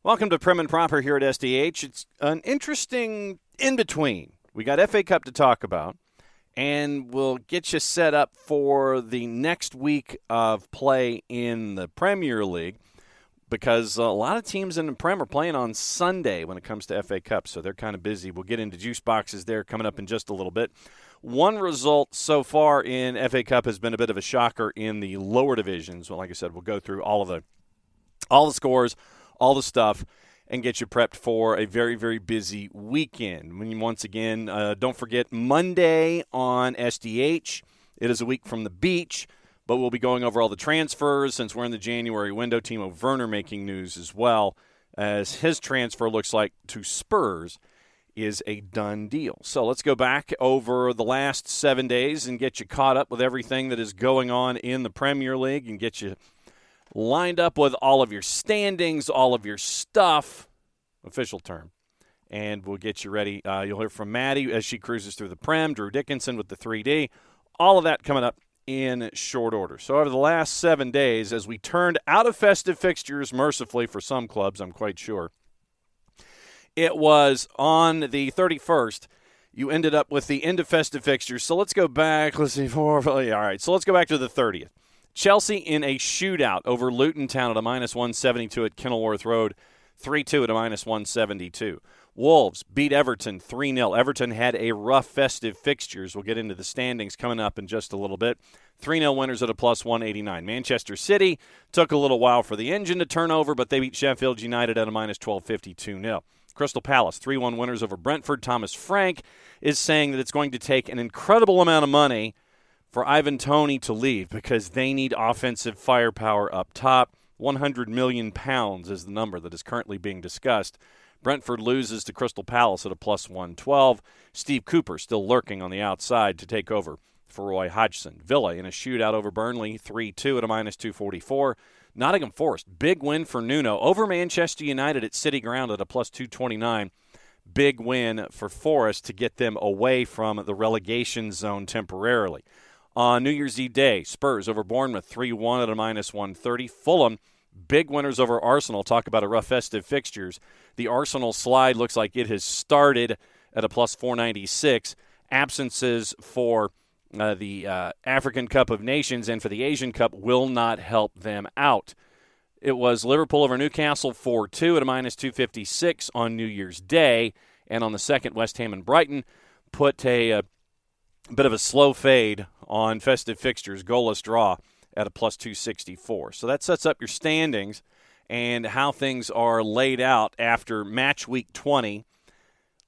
Welcome to Prem and Proper here at SDH. It's an interesting in-between. We got FA Cup to talk about, and we'll get you set up for the next week of play in the Premier League because a lot of teams in the Prem are playing on Sunday when it comes to FA Cup, so they're kind of busy. We'll get into juice boxes there coming up in just a little bit. One result so far in FA Cup has been a bit of a shocker in the lower divisions. Well, like I said, we'll go through all the scores, all the stuff, and get you prepped for a very, very busy weekend. Once again, don't forget, Monday on SDH, it is a week from the beach, but we'll be going over all the transfers since we're in the January window. Timo Werner making news as well, as his transfer looks like to Spurs is a done deal. So let's go back over the last 7 days and get you caught up with everything that is going on in the Premier League and get you lined up with all of your standings, all of your stuff, official term, and we'll get you ready. You'll hear from Maddie as she cruises through the Prem, Drew Dickinson with the 3D, all of that coming up in short order. So over the last 7 days, as we turned out of festive fixtures, mercifully for some clubs, I'm quite sure, it was on the 31st, you ended up with the end of festive fixtures. So let's go back. Let's see. All right, so let's go back to the 30th. Chelsea in a shootout over Luton Town at a -172 at Kenilworth Road, 3-2 at a -172. Wolves beat Everton 3-0. Everton had a rough festive fixtures. We'll get into the standings coming up in just a little bit. 3-0 winners at a +189. Manchester City took a little while for the engine to turn over, but they beat Sheffield United at a -1250 2-0. Crystal Palace 3-1 winners over Brentford. Thomas Frank is saying that it's going to take an incredible amount of money for Ivan Toney to leave because they need offensive firepower up top. £100 million is the number that is currently being discussed. Brentford loses to Crystal Palace at a +112. Steve Cooper still lurking on the outside to take over for Roy Hodgson. Villa in a shootout over Burnley, 3-2 at a -244. Nottingham Forest, big win for Nuno over Manchester United at City Ground at a +229. Big win for Forest to get them away from the relegation zone temporarily. On New Year's Eve day, Spurs over Bournemouth, 3-1 at a -130. Fulham, big winners over Arsenal. Talk about a rough festive fixtures. The Arsenal slide looks like it has started at a +496. Absences for the African Cup of Nations and for the Asian Cup will not help them out. It was Liverpool over Newcastle, 4-2 at a -256 on New Year's Day. And on the second, West Ham and Brighton put a bit of a slow fade on festive fixtures, goalless draw at a +264. So that sets up your standings and how things are laid out after match week 20.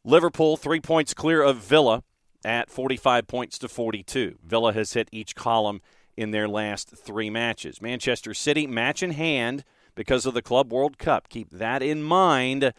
Liverpool 3 points clear of Villa at 45 points to 42. Villa has hit each column in their last 3 matches. Manchester City, match in hand because of the Club World Cup. Keep that in mind.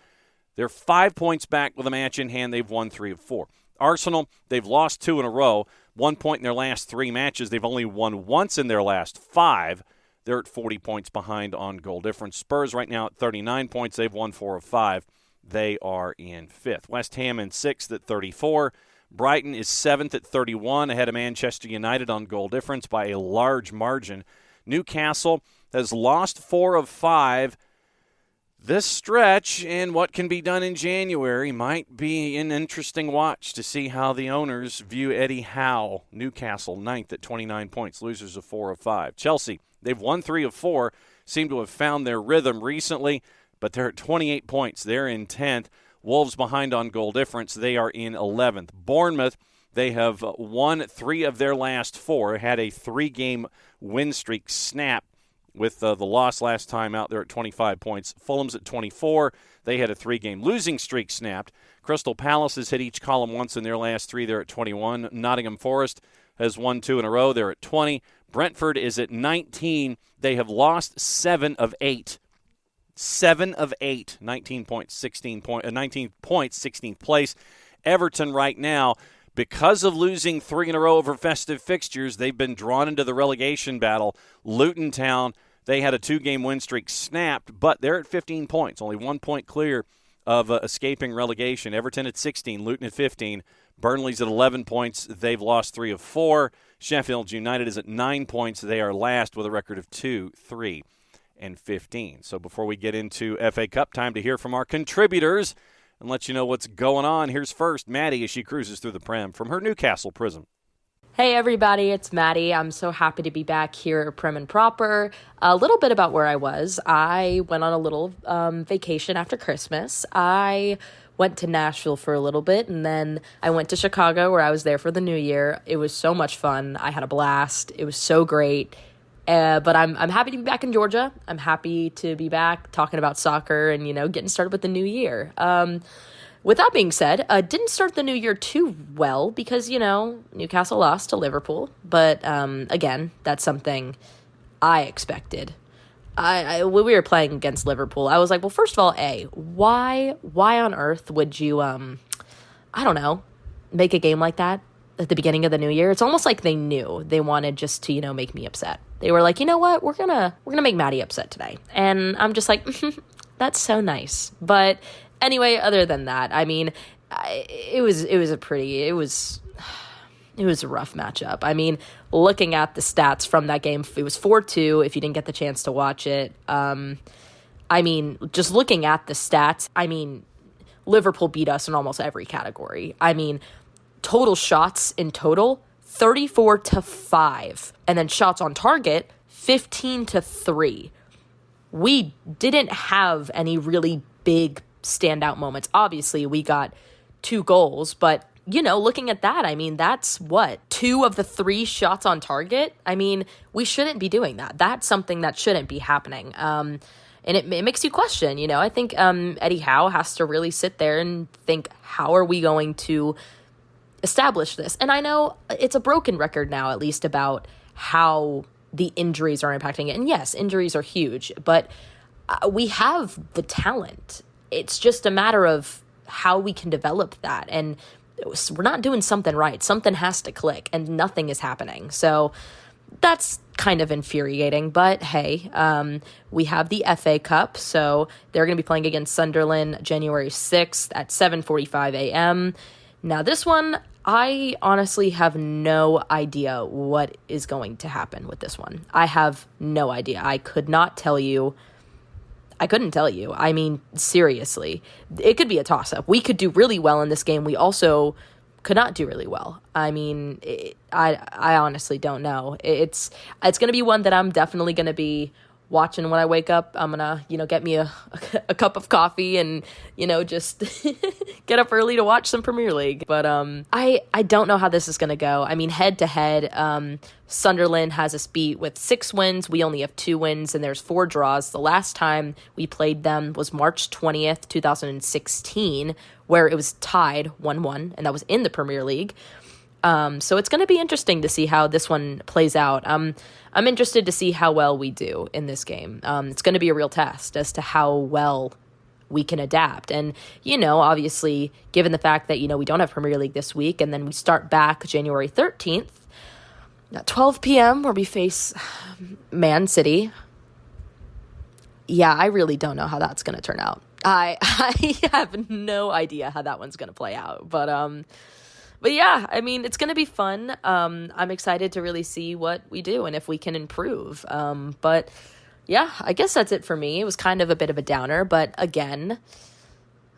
They're 5 points back with a match in hand. They've won 3 of 4. Arsenal, they've lost 2 in a row. 1 point in their last 3 matches. They've only won once in their last 5. They're at 40 points behind on goal difference. Spurs right now at 39 points. They've won 4 of 5. They are in 5th. West Ham in 6th at 34. Brighton is 7th at 31, ahead of Manchester United on goal difference by a large margin. Newcastle has lost 4 of 5. This stretch and what can be done in January might be an interesting watch to see how the owners view Eddie Howe. Newcastle, 9th at 29 points, losers of 4 of 5. Chelsea, they've won 3 of 4, seem to have found their rhythm recently, but they're at 28 points. They're in 10th. Wolves behind on goal difference. They are in 11th. Bournemouth, they have won 3 of their last 4, had a 3-game win streak snap with the loss last time out. They're at 25 points. Fulham's at 24. They had a 3-game losing streak snapped. Crystal Palace has hit each column once in their last 3. They're at 21. Nottingham Forest has won 2 in a row. They're at 20. Brentford is at 19. They have lost 7 of 8. 7 of 8, 19 points, 16th place. Everton right now, because of losing 3 in a row over festive fixtures, they've been drawn into the relegation battle. Luton Town, they had a 2-game win streak snapped, but they're at 15 points, only 1 point clear of escaping relegation. Everton at 16, Luton at 15. Burnley's at 11 points. They've lost 3 of 4. Sheffield United is at 9 points. They are last with a record of 2-3. So before we get into FA Cup, time to hear from our contributors and let you know what's going on. Here's first Maddie as she cruises through the Prem from her Newcastle prison. Hey everybody, it's Maddie. I'm so happy to be back here at Prem and Proper. A little bit about where I was. I went on a little vacation after Christmas. I went to Nashville for a little bit, and then I went to Chicago where I was there for the New Year. It was so much fun. I had a blast. It was so great. But I'm happy to be back in Georgia. I'm happy to be back talking about soccer and, getting started with the new year. With that being said, didn't start the new year too well because, Newcastle lost to Liverpool. But again, that's something I expected. When we were playing against Liverpool, I was like, well, first of all, why on earth would you, make a game like that at the beginning of the new year? It's almost like they knew they wanted just to, make me upset. They were like, you know what, we're gonna make Maddie upset today. And I'm just like, that's so nice. But anyway, other than that, I mean, it was a rough matchup. I mean, looking at the stats from that game, it was 4-2 if you didn't get the chance to watch it. Just looking at the stats, Liverpool beat us in almost every category. Total shots in total, 34-5. And then shots on target, 15-3. We didn't have any really big standout moments. Obviously, we got 2 goals, but looking at that, that's what? 2 of the 3 shots on target? We shouldn't be doing that. That's something that shouldn't be happening. And it makes you question, I think Eddie Howe has to really sit there and think, how are we going to establish this? And I know it's a broken record now, at least about how the injuries are impacting it. And yes, injuries are huge, but we have the talent. It's just a matter of how we can develop that. And we're not doing something right. Something has to click, and nothing is happening. So that's kind of infuriating. But hey, we have the FA Cup, so they're going to be playing against Sunderland January 6th at 7:45 a.m. Now, this one, I honestly have no idea what is going to happen with this one. I have no idea. I couldn't tell you. Seriously, it could be a toss-up. We could do really well in this game. We also could not do really well. I honestly don't know. It's going to be one that I'm definitely going to be watching when I wake up. I'm going to, get me a cup of coffee and, just get up early to watch some Premier League. But I don't know how this is going to go. Head to head, Sunderland has us beat with 6 wins. We only have 2 wins, and there's 4 draws. The last time we played them was March 20th, 2016, where it was tied 1-1, and that was in the Premier League. So it's going to be interesting to see how this one plays out. I'm interested to see how well we do in this game. It's going to be a real test as to how well we can adapt. And, obviously, given the fact that, we don't have Premier League this week, and then we start back January 13th at 12 p.m. where we face Man City. Yeah, I really don't know how that's going to turn out. I have no idea how that one's going to play out. But yeah, it's going to be fun. I'm excited to really see what we do and if we can improve. But yeah, I guess that's it for me. It was kind of a bit of a downer, but again,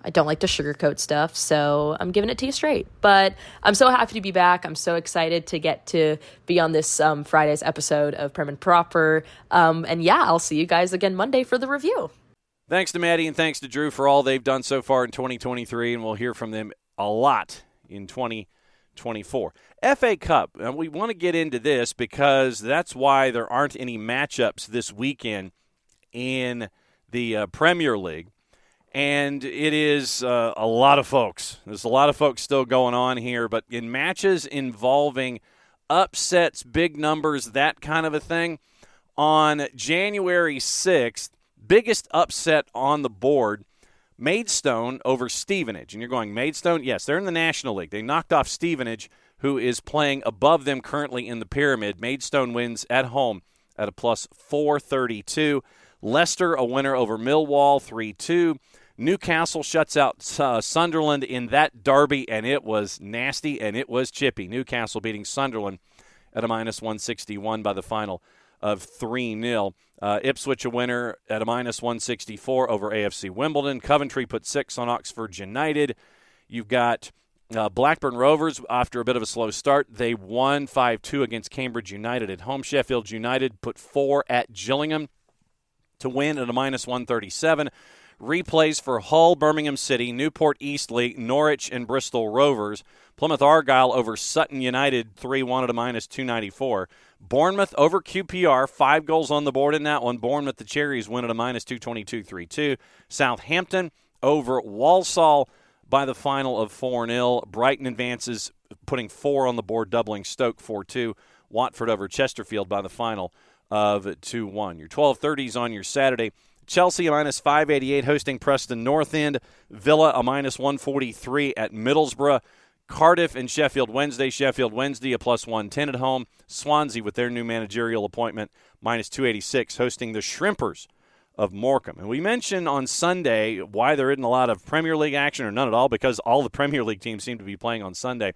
I don't like to sugarcoat stuff, so I'm giving it to you straight. But I'm so happy to be back. I'm so excited to get to be on this Friday's episode of Prem and Proper. And yeah, I'll see you guys again Monday for the review. Thanks to Maddie and thanks to Drew for all they've done so far in 2023, and we'll hear from them a lot in 2024. FA Cup, we want to get into this because that's why there aren't any matchups this weekend in the Premier League. And it is a lot of folks. There's a lot of folks still going on here, but in matches involving upsets, big numbers, that kind of a thing, on January 6th, biggest upset on the board, Maidstone over Stevenage. And you're going, Maidstone? Yes, they're in the National League. They knocked off Stevenage, who is playing above them currently in the pyramid. Maidstone wins at home at a plus 432. Leicester, a winner over Millwall, 3-2. Newcastle shuts out Sunderland in that derby, and it was nasty and it was chippy. Newcastle beating Sunderland at a minus 161 by the final of 3-0. Ipswich a winner at a minus 164 over AFC Wimbledon. Coventry put 6 on Oxford United. You've got Blackburn Rovers, after a bit of a slow start, they won 5-2 against Cambridge United at home. Sheffield United put 4 at Gillingham to win at a minus 137. Replays for Hull, Birmingham City, Newport Eastleigh, Norwich, and Bristol Rovers. Plymouth Argyle over Sutton United, 3-1 at a minus 294. Bournemouth over QPR, 5 goals on the board in that one. Bournemouth, the Cherries, win at a minus 222, 3-2. Southampton over Walsall by the final of 4-0. Brighton advances, putting 4 on the board, doubling Stoke 4-2. Watford over Chesterfield by the final of 2-1. Your 12:30s on your Saturday. Chelsea a minus 588 hosting Preston North End. Villa a minus 143 at Middlesbrough. Cardiff and Sheffield Wednesday. Sheffield Wednesday a plus 110 at home. Swansea with their new managerial appointment minus 286 hosting the Shrimpers of Morecambe. And we mentioned on Sunday why there isn't a lot of Premier League action or none at all, because all the Premier League teams seem to be playing on Sunday.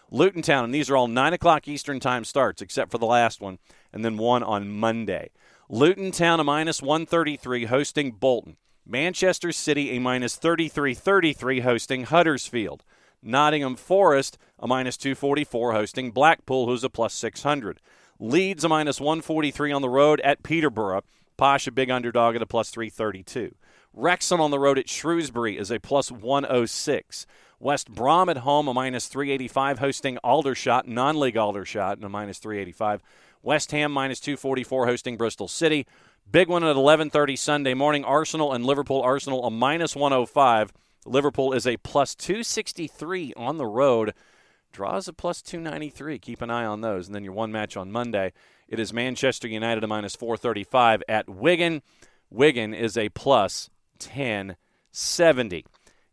Luton Town, and these are all 9 o'clock Eastern time starts except for the last one, and then one on Monday. Luton Town a minus 133 hosting Bolton. Manchester City a minus 33 hosting Huddersfield. Nottingham Forest a minus 244 hosting Blackpool, who's a plus 600. Leeds a minus 143 on the road at Peterborough. Posh a big underdog at a plus 332. Wrexham on the road at Shrewsbury is a plus 106. West Brom at home a minus 385 hosting Aldershot, non-league Aldershot, and a minus 385. West Ham minus 244 hosting Bristol City. Big one at 11:30 Sunday morning. Arsenal and Liverpool. Arsenal a minus 105. Liverpool is a plus 263 on the road. Draws a plus 293. Keep an eye on those. And then your one match on Monday, it is Manchester United a minus 435 at Wigan. Wigan is a plus 1070.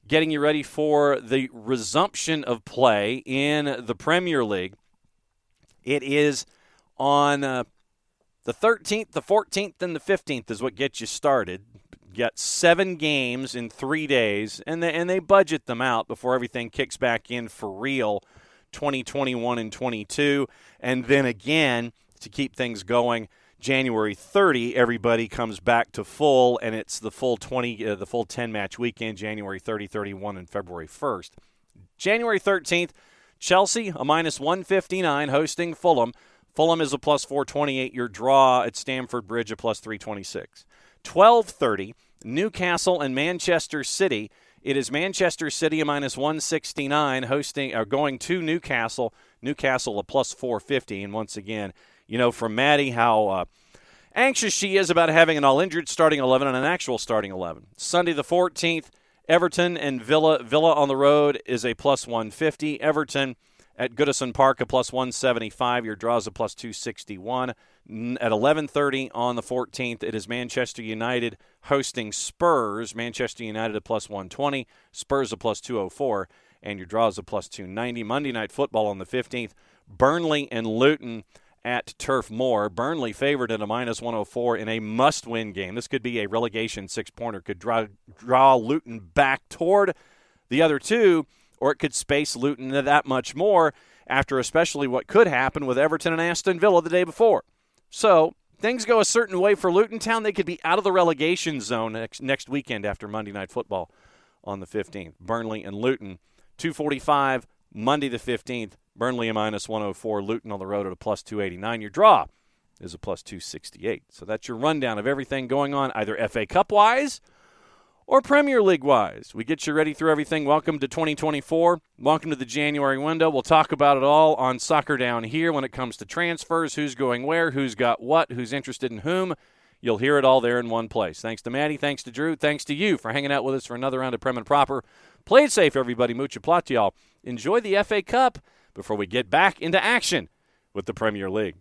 Getting you ready for the resumption of play in the Premier League. It is on the 13th, the 14th, and the 15th is what gets you started. You got 7 games in 3 days, and they budget them out before everything kicks back in for real, 2021 and 22. And then again, to keep things going, January 30, everybody comes back to full, and it's the full 10-match weekend, January 30, 31, and February 1st. January 13th, Chelsea, a minus 159, hosting Fulham. Fulham is a plus 428. Your draw at Stamford Bridge, a plus 326. 12:30, Newcastle and Manchester City. It is Manchester City a minus 169 going to Newcastle. Newcastle a plus 450. And once again, you know from Maddie how anxious she is about having an all-injured starting 11 and an actual starting 11. Sunday the 14th, Everton and Villa. Villa on the road is a plus 150. Everton at Goodison Park a plus 175. Your draws a plus 261. At 11:30 on the 14th, it is Manchester United hosting Spurs. Manchester United a plus 120. Spurs a plus 204. And your draws a plus 290. Monday Night Football on the 15th. Burnley and Luton at Turf Moor. Burnley favored at a minus 104 in a must-win game. This could be a relegation 6-pointer. Could draw Luton back toward the other two, or it could space Luton that much more after especially what could happen with Everton and Aston Villa the day before. So things go a certain way for Luton Town. They could be out of the relegation zone next weekend after Monday Night Football on the 15th. Burnley and Luton, 2:45, Monday the 15th. Burnley a minus 104, Luton on the road at a plus 289. Your draw is a plus 268. So that's your rundown of everything going on, either FA Cup-wise or Premier League-wise. We get you ready through everything. Welcome to 2024. Welcome to the January window. We'll talk about it all on Soccer Down here when it comes to transfers, who's going where, who's got what, who's interested in whom. You'll hear it all there in one place. Thanks to Maddie, thanks to Drew, thanks to you for hanging out with us for another round of Prem and Proper. Play it safe, everybody. Mucha plot to y'all. Enjoy the FA Cup before we get back into action with the Premier League.